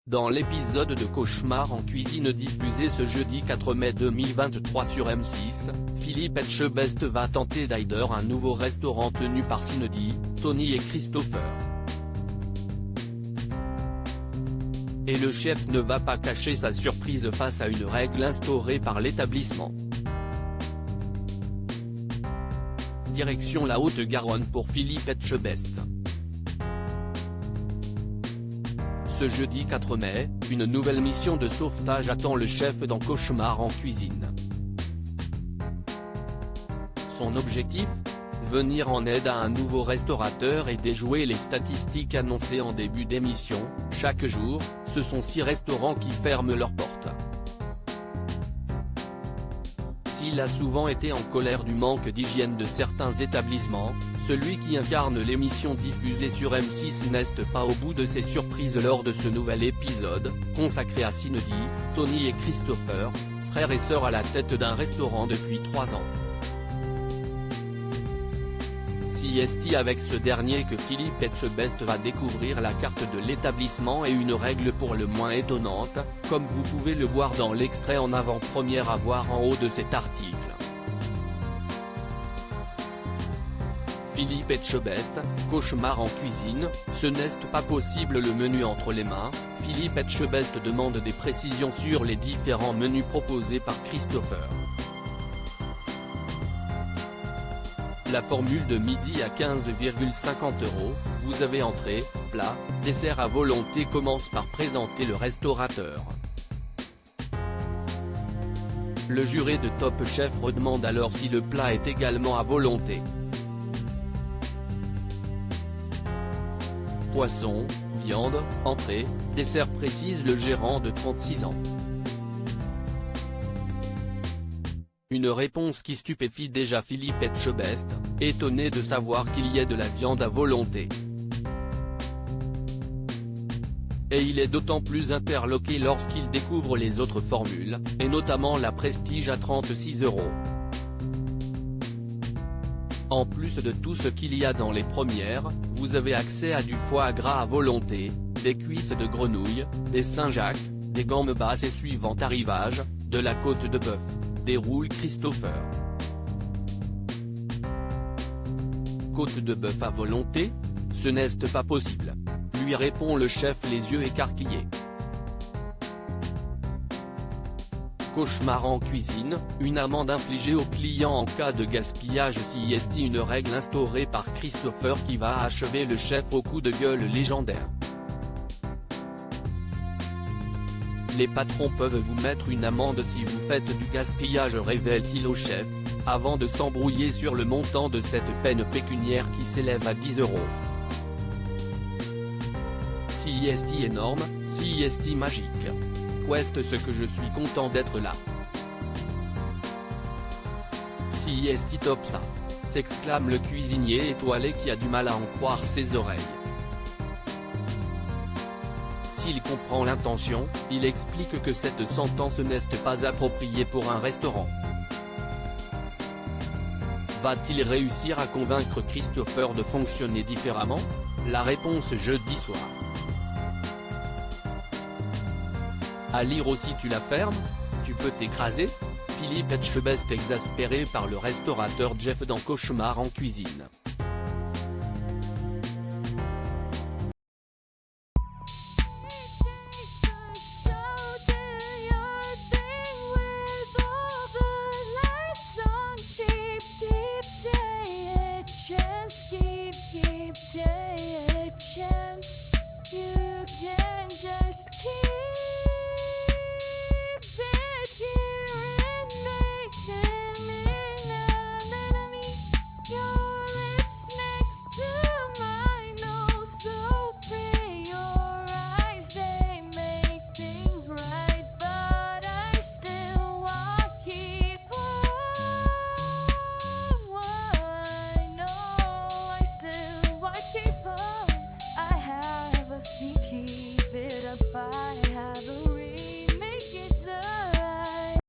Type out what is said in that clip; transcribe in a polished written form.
Dans l'épisode de Cauchemar en cuisine diffusé ce jeudi 4 mai 2023 sur M6, Philippe Etchebest va tenter d'aider un nouveau restaurant tenu par Cindy, Tony et Christopher. Et le chef ne va pas cacher sa surprise face à une règle instaurée par l'établissement. Direction la Haute-Garonne pour Philippe Etchebest. Ce jeudi 4 mai, une nouvelle mission de sauvetage attend le chef dans Cauchemar en cuisine. Son objectif ? Venir en aide à un nouveau restaurateur et déjouer les statistiques annoncées en début d'émission. Chaque jour, ce sont 6 restaurants qui ferment leurs portes. S'il a souvent été en colère du manque d'hygiène de certains établissements, celui qui incarne l'émission diffusée sur M6 n'est pas au bout de ses surprises lors de ce nouvel épisode, consacré à Cindy, Tony et Christopher, frères et sœurs à la tête d'un restaurant depuis 3 ans. C'est avec ce dernier que Philippe Etchebest va découvrir la carte de l'établissement et une règle pour le moins étonnante, comme vous pouvez le voir dans l'extrait en avant-première à voir en haut de cet article. Philippe Etchebest, Cauchemar en cuisine, ce n'est pas possible le menu entre les mains. Philippe Etchebest demande des précisions sur les différents menus proposés par Christopher. La formule de midi à 15,50 €, vous avez entrée, plat, dessert à volonté commence par présenter le restaurateur. Le juré de Top Chef redemande alors si le plat est également à volonté. Poisson, viande, entrée, dessert précise le gérant de 36 ans. Une réponse qui stupéfie déjà Philippe Etchebest, étonné de savoir qu'il y ait de la viande à volonté. Et il est d'autant plus interloqué lorsqu'il découvre les autres formules, et notamment la Prestige à 36 €. En plus de tout ce qu'il y a dans les premières, vous avez accès à du foie gras à volonté, des cuisses de grenouille, des Saint-Jacques, des gambas et suivant arrivage, de la côte de bœuf, déroule Christopher. Côte de bœuf à volonté ? Ce n'est pas possible, lui répond le chef les yeux écarquillés. Cauchemar en cuisine, une amende infligée aux clients en cas de gaspillage. C'est une règle instaurée par Christopher qui va achever le chef au coup de gueule légendaire. Les patrons peuvent vous mettre une amende si vous faites du gaspillage, révèle-t-il au chef, avant de s'embrouiller sur le montant de cette peine pécuniaire qui s'élève à 10 €. C'est énorme, c'est magique. Quest ce que je suis content d'être là. C'est top ça, s'exclame le cuisinier étoilé qui a du mal à en croire ses oreilles. S'il comprend l'intention, il explique que cette sentence n'est pas appropriée pour un restaurant. Va-t-il réussir à convaincre Christopher de fonctionner différemment ? La réponse jeudi soir. À lire aussi tu la fermes ? Tu peux t'écraser ? Philippe Etchebest exaspéré par le restaurateur Jeff dans Cauchemar en cuisine.